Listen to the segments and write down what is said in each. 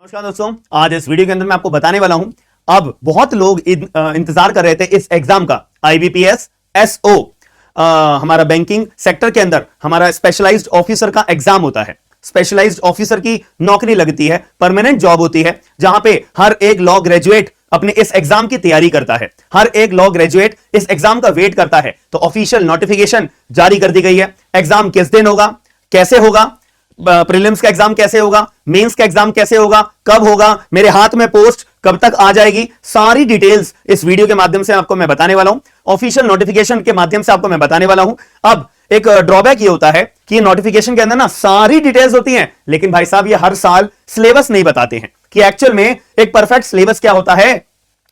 नमस्कार दोस्तों, आज इस वीडियो के अंदर मैं आपको बताने वाला हूं। अब बहुत लोग इंतजार कर रहे थे इस एग्जाम का, आईबीपीएस एसओ। हमारा बैंकिंग सेक्टर के अंदर हमारा स्पेशलाइज्ड ऑफिसर का एग्जाम होता है। स्पेशलाइज्ड ऑफिसर की नौकरी लगती है, परमानेंट जॉब होती है, जहां पे हर एक लॉ ग्रेजुएट अपने इस एग्जाम की तैयारी करता है। हर एक लॉ ग्रेजुएट इस एग्जाम का वेट करता है। तो ऑफिशियल नोटिफिकेशन जारी कर दी गई है। एग्जाम किस दिन होगा, कैसे होगा, प्रीलिम्स का एग्जाम कैसे होगा, मेंस का एग्जाम कैसे होगा, कब होगा, मेरे हाथ में पोस्ट कब तक आ जाएगी, सारी डिटेल्स इस वीडियो के माध्यम से आपको मैं बताने वाला हूं। ऑफिशियल नोटिफिकेशन के माध्यम से आपको मैं बताने वाला हूं। अब एक ड्रॉबैक ये होता है कि ये नोटिफिकेशन के अंदर ना सारी डिटेल्स होती हैं, लेकिन भाई साहब ये हर साल सिलेबस नहीं बताते हैं कि एक्चुअल में एक परफेक्ट सिलेबस क्या होता है।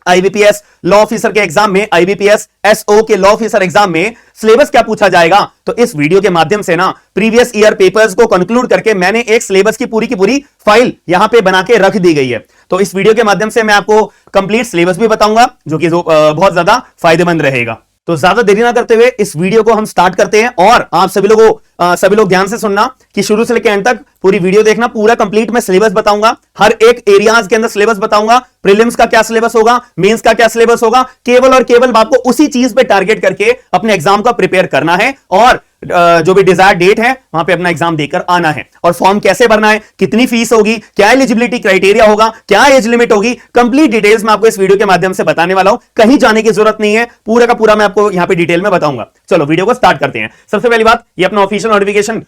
आईबीपीएस लॉ ऑफिसर के एग्जाम में, आईबीपीएस एसओ के लॉ ऑफिसर एग्जाम में सिलेबस क्या पूछा जाएगा, तो इस वीडियो के माध्यम से ना प्रीवियस ईयर पेपर्स को कंक्लूड करके मैंने एक सिलेबस की पूरी फाइल यहां पे बना के रख दी गई है। तो इस वीडियो के माध्यम से मैं आपको कंप्लीट सिलेबस भी बताऊंगा, जो कि बहुत ज्यादा फायदेमंद रहेगा। तो ज्यादा देरी ना करते हुए इस वीडियो को हम स्टार्ट करते हैं। और आप सभी लोग ध्यान से सुनना कि शुरू से लेकर एंड तक पूरी वीडियो देखना। पूरा कंप्लीट मैं सिलेबस बताऊंगा, हर एक एरियाज के अंदर सिलेबस बताऊंगा। प्रीलिम्स का क्या सिलेबस होगा, मेंस का क्या सिलेबस होगा, केवल और केवल आपको उसी चीज पे टारगेट करके अपने एग्जाम का प्रिपेयर करना है और जो भी डिजायर्ड डेट है वहां पे अपना एग्जाम देकर आना है। और फॉर्म कैसे भरना है, कितनी फीस होगी, क्या एलिजिबिलिटी क्राइटेरिया होगा, क्या एज लिमिट होगी, कंप्लीट डिटेल्स मैं आपको इस वीडियो के माध्यम से बताने वाला हूं। कहीं जाने की जरूरत नहीं है, पूरा का पूरा मैं आपको यहां पे डिटेल में बताऊंगा। चलो वीडियो को स्टार्ट करते हैं। सबसे पहली बात, ये अपना ऑफिशियल नोटिफिकेशन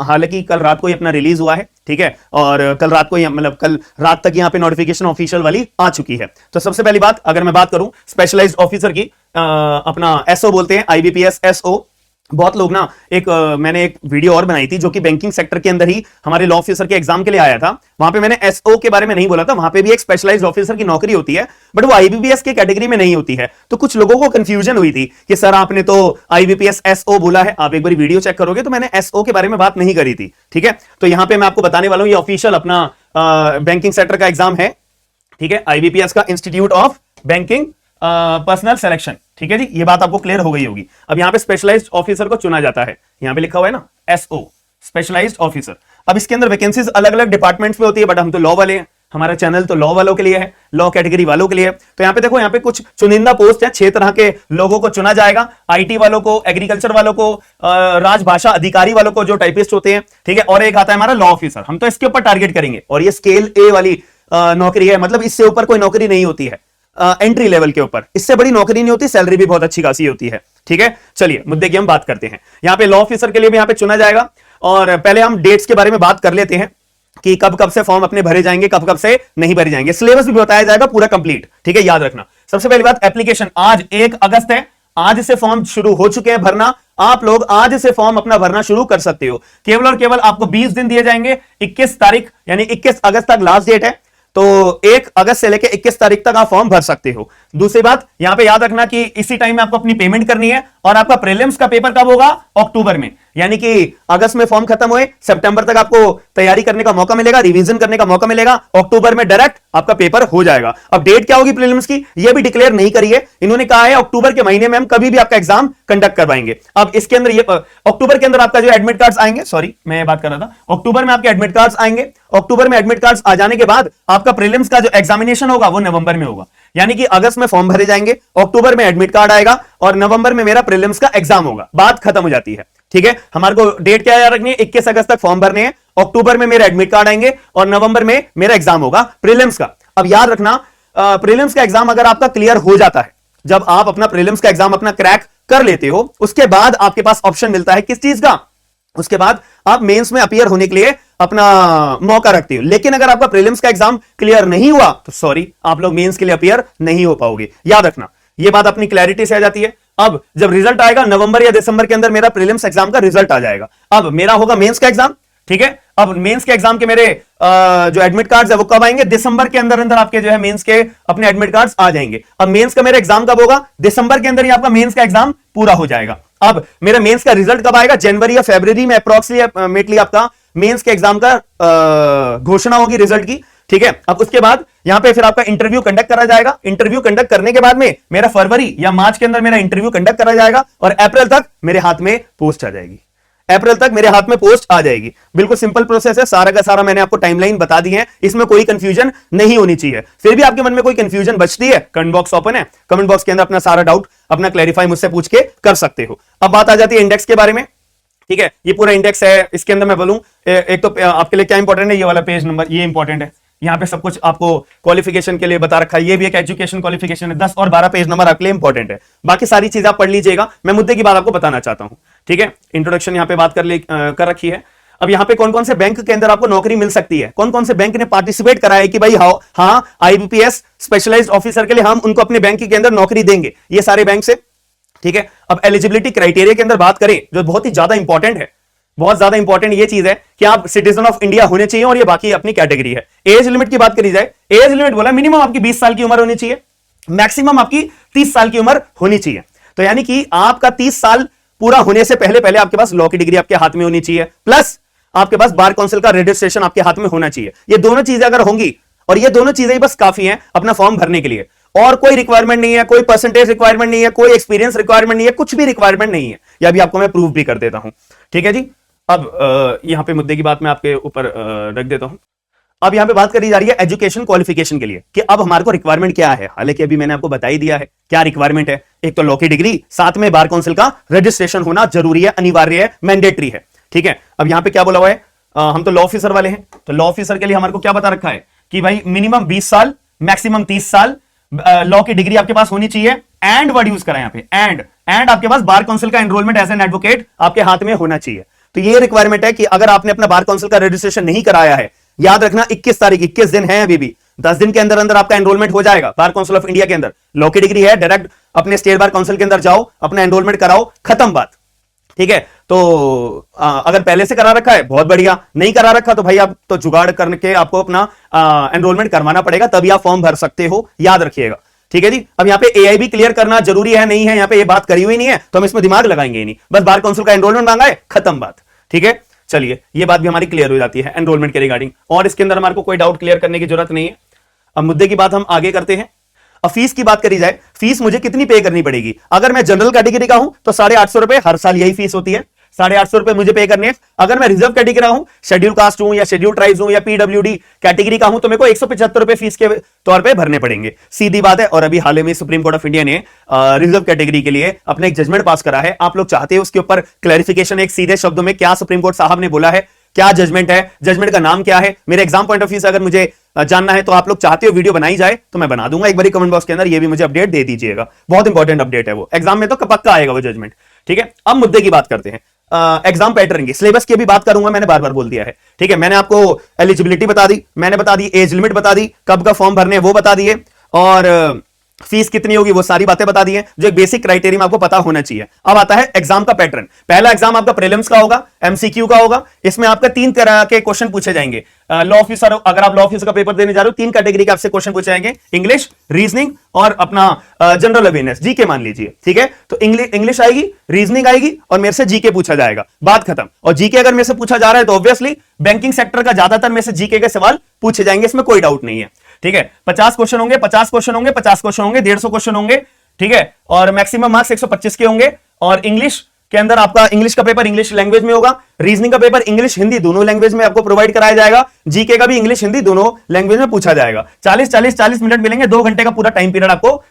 हालांकि कल रात को ही अपना रिलीज हुआ है, ठीक है, और कल रात को मतलब कल रात तक यहां पे नोटिफिकेशन ऑफिशियल वाली आ चुकी है। तो सबसे पहली बात, अगर मैं बात करूं स्पेशलाइज्ड ऑफिसर की, अपना एसओ बोलते हैं, आईबीपीएस एसओ। बहुत लोग ना मैंने एक वीडियो और बनाई थी जो कि बैंकिंग सेक्टर के अंदर ही हमारे लॉ ऑफिसर के एग्जाम के लिए आया था। वहां पे मैंने एसओ के बारे में नहीं बोला था, वहां पे भी एक स्पेशलाइज्ड ऑफिसर की नौकरी होती है, बट वो आईबीपीएस के कैटेगरी में नहीं होती है। तो कुछ लोगों को कंफ्यूजन हुई थी कि सर आपने तो आईबीपीएस एसओ बोला है। आप एक बार वीडियो चेक करोगे तो मैंने एसओ के बारे में बात नहीं करी थी, ठीक है। तो यहां पर मैं आपको बताने वाला हूं, ये ऑफिशियल अपना बैंकिंग सेक्टर का एग्जाम है, ठीक है, आईबीपीएस का, institute of banking personal selection, ठीक है जी। ये बात आपको क्लियर हो गई होगी। अब यहां पे स्पेशलाइज्ड ऑफिसर को चुना जाता है, यहां पे लिखा हुआ है ना एसओ, स्पेशलाइज्ड ऑफिसर। अब इसके अंदर वैकेंसीज अलग अलग डिपार्टमेंट्स में होती है, बट हम तो लॉ वाले हैं, हमारा चैनल तो लॉ वालों के लिए है, लॉ कैटेगरी वालों के लिए। तो यहां पे देखो, यहां पे कुछ चुनिंदा पोस्ट है, 6 तरह के लोगों को चुना जाएगा। आईटी वालों को, एग्रीकल्चर वालों को, राजभाषा अधिकारी वालों को, जो टाइपिस्ट होते हैं, ठीक है, और एक आता है हमारा लॉ ऑफिसर। हम तो इसके ऊपर टारगेट करेंगे, और ये स्केल ए वाली नौकरी है, मतलब इससे ऊपर कोई नौकरी नहीं होती है, एंट्री लेवल के ऊपर इससे बड़ी नौकरी नहीं होती, सैलरी भी बहुत अच्छी खासी होती है, ठीक है। चलिए मुद्दे की हम बात करते हैं। यहां पे लॉ ऑफिसर के लिए भी यहां पे चुना जाएगा। और पहले हम डेट्स के बारे में बात कर लेते हैं कि कब कब से फॉर्म अपने भरे जाएंगे, कब कब से नहीं भरे जाएंगे। सिलेबस भी बताया जाएगा पूरा कंप्लीट, ठीक है, याद रखना। सबसे पहली बात, एप्लीकेशन आज 1 अगस्त है, आज से फॉर्म शुरू हो चुके हैं भरना। आप लोग आज से फॉर्म अपना भरना शुरू कर सकते हो। केवल और केवल आपको 20 दिन दिए जाएंगे। 21 तारीख यानी 21 अगस्त तक लास्ट डेट है, तो 1 अगस्त से लेकर 21 तारीख तक आप फॉर्म भर सकते हो। दूसरी बात, यहां पे याद रखना कि इसी टाइम में आपको अपनी पेमेंट करनी है। और आपका प्रीलिम्स का पेपर कब होगा, अक्टूबर में, यानी कि अगस्त में फॉर्म खत्म हुए, सितंबर तक आपको तैयारी करने का मौका मिलेगा, रिवीजन करने का मौका मिलेगा, अक्टूबर में डायरेक्ट आपका पेपर हो जाएगा। अब डेट क्या होगी प्रीलिम्स की, यह भी डिक्लेयर नहीं करी है। इन्होंने कहा है अक्टूबर के महीने में हम कभी भी आपका एग्जाम कंडक्ट करवाएंगे। अब इसके अंदर अक्टूबर के अंदर आपका जो एडमिट कार्ड्स आएंगे, सॉरी मैं बात कर रहा था, अक्टूबर में आपके एडमिट कार्ड्स आएंगे। अक्टूबर में एडमिट कार्ड्स आ जाने के बाद आपका प्रीलिम्स का जो एग्जामिनेशन होगा वो नवंबर में होगा। यानी कि अगस्त में फॉर्म भरे जाएंगे, अक्टूबर में एडमिट कार्ड आएगा और नवंबर में मेरा प्रीलिम्स का एग्जाम होगा। बात खत्म हो जाती है, ठीक है। हमारे को डेट क्या याद रखनी है, 21 अगस्त तक फॉर्म भरने हैं, अक्टूबर में मेरा एडमिट कार्ड आएंगे और नवंबर में मेरा एग्जाम होगा प्रीलिम्स का। अब याद रखना, प्रीलिम्स का एग्जाम अगर आपका क्लियर हो जाता है, जब आप अपना प्रीलिम्स का एग्जाम अपना क्रैक कर लेते हो, उसके बाद आपके पास ऑप्शन मिलता है किस चीज का, उसके बाद आप मेंस में अपीयर होने के लिए अपना मौका रखते हो। लेकिन अगर आपका प्रीलिम्स का एग्जाम क्लियर नहीं हुआ तो सॉरी, आप लोग मेंस के लिए अपीयर नहीं हो पाओगे। याद रखना, यह बात अपनी क्लैरिटी से आ जाती है। अब जब रिजल्ट आएगा नवंबर या दिसंबर के अंदर, मेरा प्रीलिम्स एग्जाम का रिजल्ट आ जाएगा। अब मेरा होगा मेंस का एग्जाम, ठीक है। अब मेंस के एग्जाम के मेरे जो एडमिट कार्ड्स है वो कब आएंगे, दिसंबर के अंदर अंदर आपके जो है मेंस के अपने एडमिट कार्ड्स आ जाएंगे। अब मेंस का मेरा एग्जाम कब होगा, दिसंबर के अंदर ही आपका मेंस का एग्जाम पूरा हो जाएगा। अब मेरा मेंस का रिजल्ट कब आएगा, जनवरी या फरवरी में अप्रोक्सीमेटली आपका मेंस के एग्जाम का घोषणा होगी रिजल्ट की, ठीक है। अब उसके बाद यहां पे फिर आपका इंटरव्यू कंडक्ट करा जाएगा। इंटरव्यू कंडक्ट करने के बाद में मेरा फरवरी या मार्च के अंदर मेरा इंटरव्यू कंडक्ट करा जाएगा और अप्रैल तक मेरे हाथ में पोस्ट आ जाएगी। अप्रैल तक मेरे हाथ में पोस्ट आ जाएगी। बिल्कुल सिंपल प्रोसेस है, सारा का सारा मैंने आपको टाइमलाइन बता दी है, इसमें कोई कंफ्यूजन नहीं होनी चाहिए। फिर भी आपके मन में कोई कंफ्यूजन बचती है, कमेंट बॉक्स ओपन है, कमेंट बॉक्स के अंदर अपना सारा डाउट अपना क्लैरिफाई मुझसे पूछ के कर सकते हो। अब बात आ जाती है इंडेक्स के बारे में। ठीक है, ये पूरा इंडेक्स है, इसके अंदर मैं बोलूं एक तो आपके लिए क्या इंपॉर्टेंट है, ये वाला पेज नंबर, ये इंपॉर्टेंट है। यहाँ पे सब कुछ आपको क्वालिफिकेशन के लिए बता रखा है, ये भी एक एजुकेशन क्वालिफिकेशन है। 10 और 12 पेज नंबर आपके लिए इंपॉर्टेंट है, बाकी सारी चीज आप पढ़ लीजिएगा। मैं मुद्दे की बात आपको बताना चाहता हूं। ठीक है, इंट्रोडक्शन यहाँ पे बात कर रखी है। अब यहाँ पे कौन कौन से बैंक के अंदर आपको नौकरी मिल सकती है, कौन कौन से बैंक ने पार्टिसिपेट करा है कि भाई हाँ आईबीपीएस स्पेशलाइज्ड ऑफिसर के लिए हम उनको अपने बैंक के अंदर नौकरी देंगे, ये सारे बैंक से। ठीक है, अब एलिजिबिलिटी क्राइटेरिया के अंदर बात करें, जो बहुत ही ज्यादा इंपॉर्टेंट है, बहुत ज्यादा इंपॉर्टेंट ये चीज है कि आप सिटीजन ऑफ इंडिया होने चाहिए, और ये बाकी अपनी कैटेगरी है। एज लिमिट की बात करी जाए, एज लिमिट बोला मिनिमम आपकी 20 साल की उम्र होनी चाहिए, मैक्सिमम आपकी 30 साल की उम्र होनी चाहिए। तो यानी कि आपका 30 साल पूरा होने से पहले पहले आपके पास लॉ की डिग्री आपके हाथ में होनी चाहिए, प्लस आपके पास बार काउंसिल का रजिस्ट्रेशन आपके हाथ में होना चाहिए। ये दोनों चीजें अगर होंगी, और ये दोनों चीजें बस काफी हैं अपना फॉर्म भरने के लिए, और कोई रिक्वायरमेंट नहीं है, कोई परसेंटेज रिक्वायरमेंट नहीं है, कोई एक्सपीरियंस रिक्वायरमेंट नहीं है, कुछ भी रिक्वायरमेंट नहीं है। यह भी आपको मैं प्रूव भी कर देता हूं। ठीक है जी, अब यहां पे मुद्दे की बात मैं आपके ऊपर रख देता हूं। अब यहां पे बात करी जा रही है एजुकेशन क्वालिफिकेशन के लिए कि अब हमारे को रिक्वायरमेंट क्या है। हालांकि अभी मैंने आपको बता ही दिया है क्या रिक्वायरमेंट है। एक तो लॉ की डिग्री, साथ में बार काउंसिल का रजिस्ट्रेशन होना जरूरी है, अनिवार्य है, मैंडेटरी है। ठीक है, अब यहां पे क्या बोला हुआ है, हम तो लॉ ऑफिसर वाले हैं, तो लॉ ऑफिसर के लिए हमारे को क्या बता रखा है कि भाई मिनिमम 20 साल मैक्सिमम 30 साल लॉ की डिग्री आपके पास होनी चाहिए। एंड वर्ड यूज करा यहां पे, एंड आपके पास बार काउंसिल का एनरोलमेंट एज एन एडवोकेट आपके हाथ में होना चाहिए। तो ये रिक्वायरमेंट है कि अगर आपने अपना बार काउंसिल का रजिस्ट्रेशन नहीं कराया है, याद रखना 21 तारीख, 21 दिन है अभी भी, 10 दिन के अंदर अंदर आपका एनरोलमेंट हो जाएगा बार काउंसिल ऑफ इंडिया के अंदर। लॉ की डिग्री है, डायरेक्ट अपने स्टेट बार काउंसिल के अंदर जाओ, अपना एनरोलमेंट कराओ, खत्म बात। ठीक है, तो अगर पहले से करा रखा है बहुत बढ़िया, नहीं करा रखा तो भाई आप तो जुगाड़ करके आपको अपना एनरोलमेंट करवाना पड़ेगा, तभी आप फॉर्म भर सकते हो, याद रखिएगा। ठीक है जी, अब यहाँ पे एआईबी क्लियर करना जरूरी है नहीं है, यहाँ पे ये बात करी हुई नहीं है, तो हम इसमें दिमाग लगाएंगे ही नहीं, बस बार काउंसिल का एनरोलमेंट मांगा है, खत्म बात। ठीक है, चलिए ये बात भी हमारी क्लियर हो जाती है एनरोलमेंट के रिगार्डिंग, और इसके अंदर हमारे को कोई डाउट क्लियर करने की जरूरत नहीं है। अब मुद्दे की बात हम आगे करते हैं। अब फीस की बात करी जाए, फीस मुझे कितनी पे करनी पड़ेगी। अगर मैं जनरल कैटेगरी का हूं तो 850 रुपए हर साल यही फीस होती है, 850 रुपए मुझे पे करने हैं। अगर मैं रिजर्व कैटेगरी का हूं, शेड्यूल कास्ट हूं या शेड्यूल ट्राइब्स हूं या पीडब्ल्यूडी कैटेगरी का हूं, तो मेरे को 175 रुपए फीस के तौर पे भरने पड़ेंगे, सीधी बात है। और अभी हाल ही में सुप्रीम कोर्ट ऑफ इंडिया ने रिजर्व कैटेगरी के लिए अपना एक जजमेंट पास करा है। आप लोग चाहते हो उसके ऊपर क्लैरिफिकेशन, एक सीधे शब्दों में क्या सुप्रीम कोर्ट साहब ने बोला है, क्या जजमेंट है, जजमेंट का नाम क्या है। मेरे एग्जाम पॉइंट ऑफ व्यू से अगर मुझे जानना है तो आप लोग चाहते हो वीडियो बनाई जाए तो मैं बना दूंगा, एक बार कमेंट बॉक्स के अंदर ये भी मुझे अपडेट दे दीजिएगा, बहुत इंपॉर्टेंट अपडेट है वो, एग्जाम में तो पक्का आएगा वो जजमेंट। ठीक है, अब मुद्दे की बात करते हैं, एग्जाम पैटर्न की, सिलेबस की भी बात करूंगा, मैंने बार बार बोल दिया है। ठीक है, मैंने आपको एलिजिबिलिटी बता दी, मैंने बता दी एज लिमिट बता दी, कब का फॉर्म भरने वो बता दिए, और फीस कितनी होगी वो सारी बातें बता दी हैं, जो एक बेसिक क्राइटेरिया आपको पता होना चाहिए। अब आता है एग्जाम का पैटर्न। पहला एग्जाम आपका प्रीलिम्स का होगा, एमसीक्यू का होगा। इसमें आपका 3 तरह के क्वेश्चन पूछे जाएंगे। लॉ ऑफिसर, अगर आप लॉ ऑफिसर का पेपर देने जा रहे हो, 3 कैटेगरी के आपसे क्वेश्चन पूछे जाएंगे, इंग्लिश, रीजनिंग और अपना जनरल अवेयरनेस, जीके मान लीजिए। ठीक है, तो इंग्लिश आएगी, रीजनिंग आएगी और मेरे से जीके पूछा जाएगा, बात खत्म। और जीके अगर मेरे से पूछा जा रहा है तो ऑब्वियसली बैंकिंग सेक्टर का ज्यादातर मेरे से जीके के सवाल पूछे जाएंगे, इसमें कोई डाउट नहीं है। ठीक है, 50 क्वेश्चन होंगे, 50 क्वेश्चन होंगे, 50 क्वेश्चन होंगे, 150 क्वेश्चन होंगे। ठीक है, और मैक्सिमम मार्क्स 125 के होंगे। और इंग्लिश के अंदर आपका इंग्लिश का पेपर इंग्लिश लैंग्वेज में होगा, रीजनिंग का पेपर इंग्लिश हिंदी दोनों लैंग्वेज में आपको प्रोवाइड कराया जाएगा, जीके का भी इंग्लिश हिंदी दोनों लैंग्वेज में पूछा जाएगा। 40 मिनट मिलेंगे, 2 घंटे का पूरा टाइम पीरियड आपको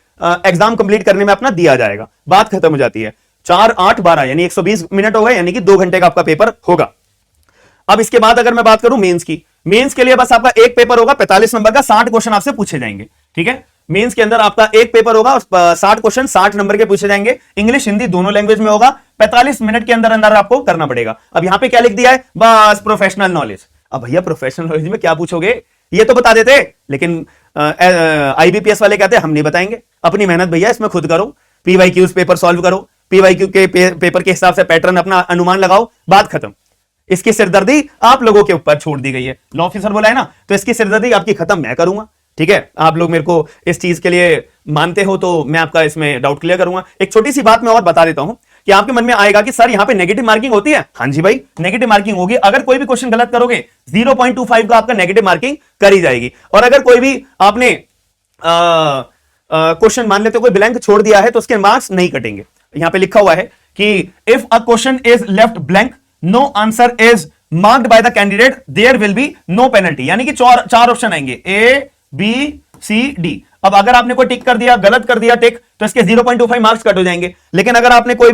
एग्जाम कंप्लीट करने में अपना दिया जाएगा, बात खत्म हो जाती है। 4, 8, 12 यानी 120 मिनट हो गए, यानी कि 2 घंटे का आपका पेपर होगा। अब इसके बाद अगर मैं बात करूं मेंस की, मेंस के लिए बस आपका एक पेपर होगा 45 नंबर का, 60 क्वेश्चन आपसे पूछे जाएंगे। ठीक है, मेंस के अंदर आपका एक पेपर होगा, 60 क्वेश्चन 60 नंबर के पूछे जाएंगे, इंग्लिश हिंदी दोनों लैंग्वेज में होगा, 45 मिनट के अंदर अंदर आपको करना पड़ेगा। अब यहां पे क्या लिख दिया है, बस प्रोफेशनल नॉलेज। अब भैया प्रोफेशनल नॉलेज में क्या पूछोगे, ये तो बता देते, लेकिन आईबीपीएस वाले कहते हैं हम नहीं बताएंगे, अपनी मेहनत भैया इसमें खुद करो, पीवाईक्यूज पेपर सॉल्व करो, पीवाईक्यू के पेपर के हिसाब से पैटर्न अपना अनुमान लगाओ, बात खत्म। इसकी सिरदर्दी आप लोगों के ऊपर छोड़ दी गई है, लॉ ऑफिसर बोला है ना, तो इसकी सिरदर्दी आपकी खत्म मैं करूंगा। ठीक है, आप लोग मेरे को इस चीज के लिए मानते हो तो मैं आपका इसमें डाउट क्लियर करूंगा। एक छोटी सी बात मैं और बता देता हूं कि आपके मन में आएगा कि सर यहां पे नेगेटिव मार्किंग होती है। हाँ जी भाई, नेगेटिव मार्किंग होगी। अगर कोई भी क्वेश्चन गलत करोगे 0.25 का आपका नेगेटिव मार्किंग करी जाएगी। और अगर कोई भी आपने क्वेश्चन मान लेते हो कोई ब्लैंक छोड़ दिया है तो उसके मार्क्स नहीं कटेंगे। यहां पे लिखा हुआ है कि if a question is left blank no answer is marked by the candidate there will be no penalty, यानी कि चार ऑप्शन आएंगे ए बी सी डी। अब अगर आपने कोई टिक कर दिया, गलत कर दिया टिक, तो इसके 0.25 मार्क्स कट हो जाएंगे। लेकिन अगर आपने कोई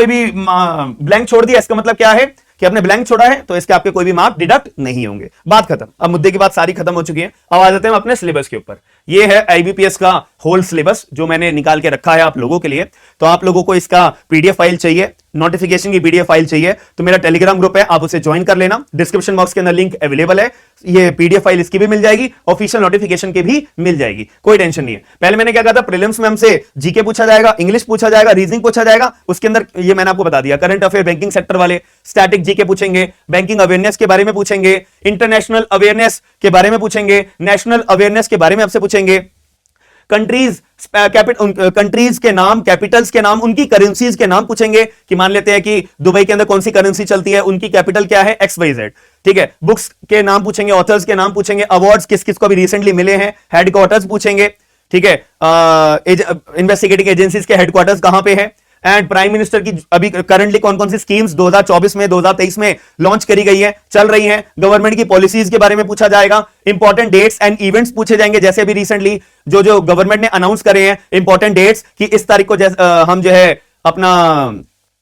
भी ब्लैंक छोड़ दिया, इसका मतलब क्या है कि आपने ब्लैंक छोड़ा है, तो इसके आपके कोई भी मार्क डिडक्ट नहीं होंगे। बात खत्म। अब मुद्दे की बात सारी खत्म हो चुकी है। अब आ जाते हैं अपने सिलेबस के ऊपर। ये है आईबीपीएस का होल सिलेबस जो मैंने निकाल के रखा है आप लोगों के लिए। तो आप लोगों को इसका पीडीएफ फाइल चाहिए, नोटिफिकेशन की पीडीएफ फाइल चाहिए, तो मेरा टेलीग्राम ग्रुप है, आप उसे ज्वाइन कर लेना। डिस्क्रिप्शन बॉक्स के अंदर लिंक अवेलेबल है। ये पीडीएफ फाइल इसकी भी मिल जाएगी, ऑफिशियल नोटिफिकेशन की भी मिल जाएगी, कोई टेंशन नहीं है। पहले मैंने क्या कहा था, प्रीलिम्स में हमसे जीके पूछा जाएगा, इंग्लिश पूछा जाएगा, रीजनिंग पूछा जाएगा। उसके अंदर ये मैंने आपको बता दिया, करंट अफेयर बैंकिंग सेक्टर वाले, स्टैटिक जीके पूछेंगे, बैंकिंग अवेयरनेस के बारे में पूछेंगे, इंटरनेशनल अवेयरनेस के बारे में पूछेंगे, नेशनल अवेयरनेस के बारे में आपसे पूछेंगे, कंट्रीज के नाम, कैपिटल्स के नाम, उनकी करेंसीज के नाम पूछेंगे कि मान लेते हैं कि दुबई के अंदर कौन सी करेंसी चलती है, उनकी कैपिटल क्या है, XYZ। ठीक है, बुक्स के नाम पूछेंगे, ऑथर्स के नाम पूछेंगे, अवार्ड्स किस किस को अभी रिसेंटली मिले हैं, हेडक्वार्टर्स पूछेंगे। ठीक है, इन्वेस्टिगेटिंग एजेंसीज के हेडक्वार्टर्स कहां पे है, एंड प्राइम मिनिस्टर की अभी करंटली कौन कौन सी स्कीम्स 2024 में 2023 में लॉन्च करी गई है, चल रही हैं, गवर्नमेंट की पॉलिसीज के बारे में पूछा जाएगा, इंपॉर्टेंट डेट्स एंड इवेंट्स पूछे जाएंगे, जैसे अभी रिसेंटली जो गवर्नमेंट ने अनाउंस करे हैं इंपॉर्टेंट डेट्स कि इस तारीख को हम जो है अपना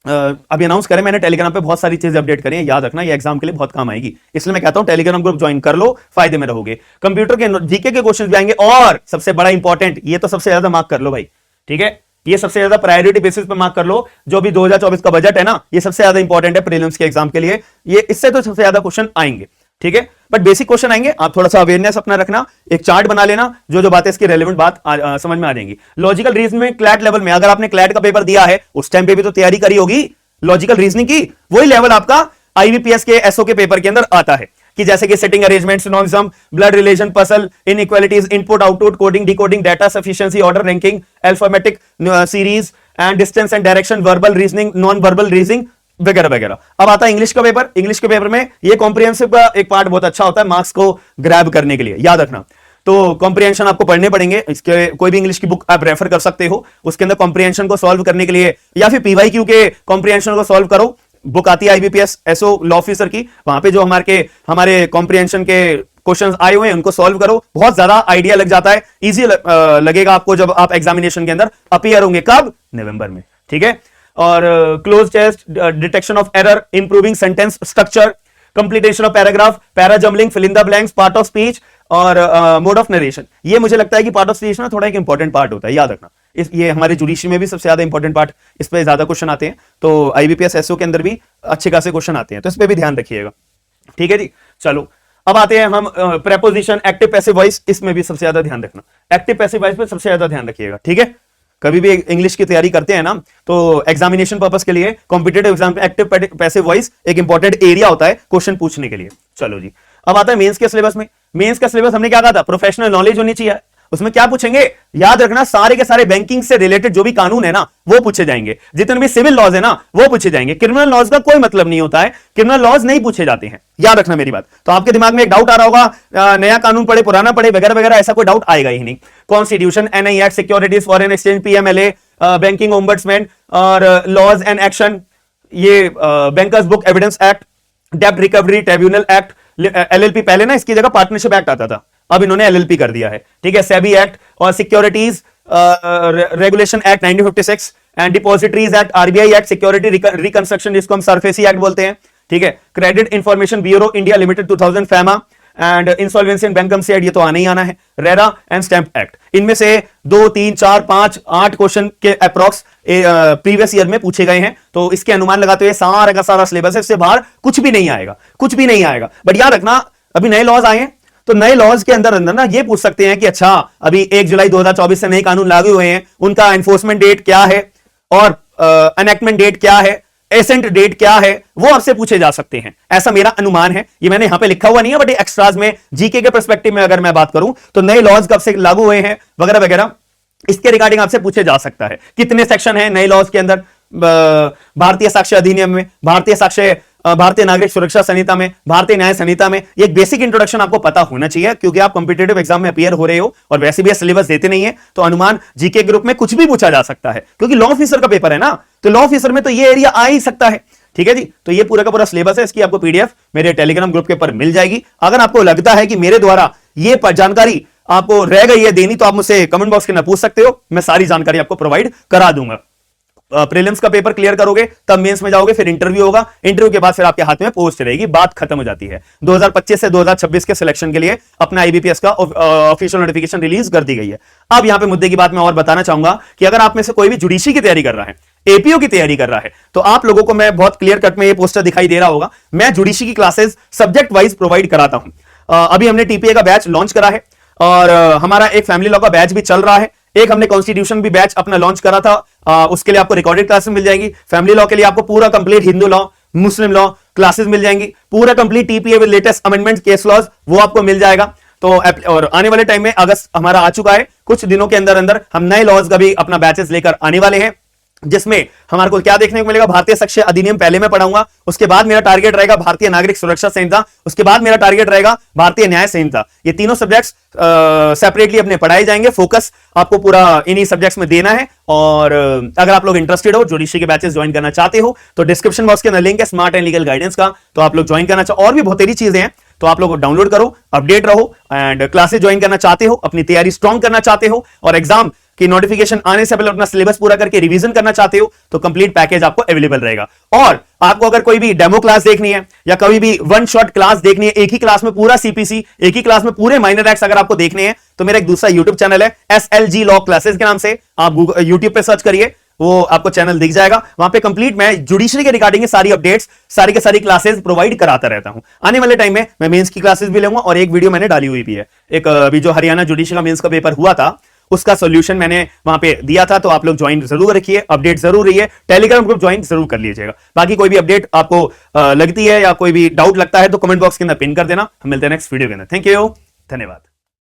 अभी अनाउंस करें। मैंने टेलीग्राम पे बहुत सारी चीजें अपडेट करी हैं, याद रखना ये एग्जाम के लिए बहुत काम आएगी, इसलिए मैं कहता हूं टेलीग्राम ग्रुप ज्वाइन कर लो, फायदे में रहोगे। कंप्यूटर के जीके के क्वेश्चन भी आएंगे, और सबसे बड़ा इंपॉर्टेंट, ये तो सबसे ज्यादा मार्क कर लो भाई। ठीक है, ये सबसे ज्यादा प्रायोरिटी बेसिस पे मार्क कर लो, जो भी 2024 का बजट है ना, ये सबसे ज्यादा इंपॉर्टेंट है प्रीलिम्स के एग्जाम के लिए। ये इससे तो सबसे ज्यादा क्वेश्चन आएंगे। ठीक है, बट बेसिक क्वेश्चन आएंगे, आप थोड़ा सा अवेयरनेस अपना रखना, एक चार्ट बना लेना, जो बातें इसकी रेलेवेंट बात समझ में आ जाएंगी। लॉजिकल रीजनिंग में क्लैट लेवल में, अगर आपने क्लैट का पेपर दिया है उस टाइम पे भी तो तैयारी करी होगी लॉजिकल रीजनिंग की, वही लेवल आपका आईबीपीएस के एसओ के पेपर के अंदर आता है, कि जैसे कि setting arrangement, synonymism, blood relation, puzzle, inequalities, input output, coding decoding, data sufficiency, order ranking, alphabetic series and distance and direction, verbal reasoning, non verbal reasoning वगैरह वगैरह। अब आता है इंग्लिश का पेपर। इंग्लिश के पेपर में ये कॉम्प्रिहेंसिव का एक पार्ट बहुत अच्छा होता है मार्क्स को ग्रैब करने के लिए, याद रखना। तो कॉम्प्रिहेंशन आपको पढ़ने पड़ेंगे, इसके कोई भी इंग्लिश की बुक आप रेफर कर सकते हो, उसके अंदर कॉम्प्रिहेंशन को सॉल्व करने के लिए, या फिर पीवाईक्यू के कॉम्प्रिहेंशन को सॉल्व करो, बुक आती है आईबीपीएस एसओ लॉ ऑफिसर की, वहां पे जो हमारे कॉम्प्रिहेंशन के क्वेश्चंस आए हुए हैं उनको सॉल्व करो, बहुत ज्यादा आइडिया लग जाता है, इजी लगेगा आपको जब आप एग्जामिनेशन के अंदर अपीयर होंगे। कब? नवंबर में। ठीक है, और cloze test, detection of error, improving sentence structure, completion of paragraph, para jumbling, fill in the blanks, part of speech और मोड ऑफ नरेशन। ये मुझे लगता है कि पार्ट ऑफ स्पीच ना थोड़ा एक इंपॉर्टेंट पार्ट होता है, याद रखना। ये हमारे जुडिशरी में भी सबसे ज्यादा इंपॉर्टेंट पार्ट, इस पे ज्यादा क्वेश्चन आते हैं, तो आईबीपीएस एसओ के अंदर भी अच्छे खासे क्वेश्चन आते हैं, तो इस पे भी ध्यान रखिएगा। ठीक है जी, चलो अब आते हैं हम प्रेपोजिशन, एक्टिव पैसिव वॉइस, इसमें भी सबसे ज्यादा ध्यान रखना, एक्टिव पैसिव वॉइस पे सबसे ज्यादा ध्यान रखिएगा। ठीक है, कभी भी इंग्लिश की तैयारी करते हैं ना, तो एग्जामिनेशन पर्पस के लिए कॉम्पिटिटिव एग्जाम में एक्टिव पैसिव वॉइस एक इंपॉर्टेंट एरिया होता है क्वेश्चन पूछने के लिए। चलो जी, अब आता है मेंस के सिलेबस में। मेंस का सिलेबस हमने क्या कहा था, प्रोफेशनल नॉलेज होनी चाहिए। उसमें क्या पूछेंगे, याद रखना, सारे के सारे बैंकिंग से रिलेटेड जो भी कानून है ना वो पूछे जाएंगे, जितने भी सिविल लॉज है ना वो पूछे जाएंगे। क्रिमिनल लॉज का कोई मतलब नहीं होता है, क्रिमिनल लॉज नहीं पूछे जाते हैं, याद रखना मेरी बात। तो आपके दिमाग में एक डाउट आ रहा होगा, नया कानून पढ़े पुराना पढ़े वगैरह वगैरह, ऐसा कोई डाउट आएगा ही नहीं। Constitution, NI act, securities, foreign exchange, PMLA, banking ombudsman और लॉज एंड एक्शन, ये बैंकर्स बुक एविडेंस एक्ट, डेब्ट रिकवरी ट्रिब्यूनल एक्ट, एलएलपी, पहले ना इसकी जगह पार्टनरशिप एक्ट आता था, अब इन्होंने एलएलपी कर दिया है। ठीक है, सेबी एक्ट और securities regulation act 1956 and depositories act, RBI act, security reconstruction, जिसको हम सरफेसी एक्ट बोलते हैं। ठीक है, credit information bureau India limited 2000 FEMA and insolvency and bankruptcy act, ये तो आना ही आना है, रेरा एंड स्टैंप एक्ट। इनमें से 2, 3, 4, 5, 8 क्वेश्चन के अप्रॉक्स प्रीवियस ईयर में पूछे गए हैं, तो इसके अनुमान लगाते हुए सारा का सारा सिलेबस है, इससे बाहर कुछ भी नहीं आएगा, कुछ भी नहीं आएगा। बट याद रखना, अभी नए लॉज आए हैं, तो नए लॉज के अंदर अंदर ना ये पूछ सकते हैं कि अच्छा अभी 1 जुलाई 2024 से नए कानून लागू हुए हैं, उनका एनफोर्समेंट डेट क्या है और एनेक्टमेंट डेट क्या है, एसेंट डेट क्या है, वो आपसे पूछे जा सकते हैं, ऐसा मेरा अनुमान है। ये मैंने यहां पे लिखा हुआ नहीं है, बट एक्स्ट्राज में जीके के पर्सपेक्टिव में अगर मैं बात करूं तो नए लॉज कब से लागू हुए हैं वगैरह वगैरह, इसके रिगार्डिंग आपसे पूछे जा सकता है। कितने सेक्शन है नए लॉज के अंदर, भारतीय साक्ष्य अधिनियम में, भारतीय नागरिक सुरक्षा संहिता में, भारतीय न्याय संहिता में, ये एक बेसिक इंट्रोडक्शन आपको पता होना चाहिए, क्योंकि आप कॉम्पिटिटिव एग्जाम में अपीयर हो रहे हो और वैसे भी सिलेबस देते नहीं है, तो अनुमान जीके ग्रुप में कुछ भी पूछा जा सकता है, क्योंकि लॉ ऑफिसर का पेपर है ना, तो लॉ ऑफिसर में तो ये एरिया आ ही सकता है। ठीक है जी। तो ये पूरा का पूरा सिलेबस है, इसकी आपको पीडीएफ मेरे टेलीग्राम ग्रुप के ऊपर मिल जाएगी। अगर आपको लगता है कि मेरे द्वारा ये जानकारी आपको रह गई है देनी, तो आप मुझसे कमेंट बॉक्स के अंदर पूछ सकते हो, मैं सारी जानकारी आपको प्रोवाइड करा दूंगा। प्रीलिम्स का पेपर क्लियर करोगे तब मेंस में जाओगे, फिर इंटरव्यू होगा, इंटरव्यू के बाद फिर आपके हाथ में पोस्ट रहेगी, बात खत्म हो जाती है। 2025 से 2026 के सिलेक्शन के लिए अपना आईबीपीएस का ऑफिशियल नोटिफिकेशन रिलीज कर दी गई है। अब यहां पे मुद्दे की बात मैं और बताना चाहूंगा कि अगर आप में से कोई भी जुडिशरी की तैयारी कर रहा है, एपीओ की तैयारी कर रहा है, तो आप लोगों को मैं बहुत क्लियर कट में ये पोस्टर दिखाई दे रहा होगा, मैं जुडिशरी की क्लासेस सब्जेक्ट वाइज प्रोवाइड कराता हूं। अभी हमने टीपीए का बैच लॉन्च करा है और हमारा एक फैमिली लॉ का बैच भी चल रहा है, एक हमने कॉन्स्टिट्यूशन भी बैच अपना लॉन्च करा था। उसके लिए आपको रिकॉर्डेड क्लासेस मिल जाएंगी। फैमिली लॉ के लिए आपको पूरा complete Hindu law, Muslim law classes मिल जाएंगी, पूरा complete TPA with latest amendment case laws वो आपको मिल जाएगा। तो और आने वाले टाइम में अगस्त हमारा आ चुका है, कुछ दिनों के अंदर अंदर हम नए लॉज का भी अपना बैचेस लेकर आने वाले हैं, जिसमें हमारे को क्या देखने को मिलेगा, भारतीय साक्ष्य अधिनियम पहले मैं पढ़ाऊंगा, उसके बाद मेरा टारगेट रहेगा भारतीय नागरिक सुरक्षा संहिता, उसके बाद मेरा टारगेट रहेगा भारतीय न्याय संहिता। ये तीनों सब्जेक्ट्स सेपरेटली अपने पढ़ाए जाएंगे, फोकस आपको पूरा इन्हीं सब्जेक्ट्स में देना है। और अगर आप लोग इंटरेस्टेड हो, जुडिशरी के बैचेस ज्वाइन करना चाहते हो, तो डिस्क्रिप्शन बॉक्स के अंदर लिंक है स्मार्ट एंड लीगल गाइडेंस का, तो आप लोग ज्वाइन करना चाहो। और भी बहुत सारी चीजें हैं, तो आप लोग डाउनलोड करो, अपडेट रहो, एंड क्लासेस ज्वाइन करना चाहते हो, अपनी तैयारी स्ट्रॉन्ग करना चाहते हो, और एग्जाम कि नोटिफिकेशन आने से पहले अपना सिलेबस पूरा करके रिवीजन करना चाहते हो, तो कंप्लीट पैकेज आपको अवेलेबल रहेगा। और आपको अगर कोई भी डेमो क्लास देखनी है या कभी भी वन शॉट क्लास देखनी है, एक ही क्लास में पूरा सीपीसी, एक ही क्लास में पूरे माइनर एक्ट्स अगर आपको देखने हैं, तो मेरा एक दूसरा यूट्यूब चैनल है SLG लॉ क्लासेस के नाम से, आप यूट्यूब पे सर्च करिए, वो आपको चैनल दिख जाएगा। वहां पे कंप्लीट मैं जुडिशरी के रिगार्डिंग सारी अपडेट्स, सारी के सारी क्लासेस प्रोवाइड कराता रहता हूं। आने वाले टाइम में मैं मेंस की क्लासेस भी लूंगा, और एक वीडियो मैंने डाली हुई भी है, एक अभी जो हरियाणा जुडिशरी का मेंस का पेपर हुआ था उसका सॉल्यूशन मैंने वहां पे दिया था, तो आप लोग ज्वाइन जरूर रखिए, अपडेट जरूर रहिए, टेलीग्राम ग्रुप ज्वाइन जरूर कर लीजिएगा। बाकी कोई भी अपडेट आपको लगती है या कोई भी डाउट लगता है तो कमेंट बॉक्स के अंदर पिन कर देना। हम मिलते हैं नेक्स्ट वीडियो के अंदर। थैंक यू, धन्यवाद।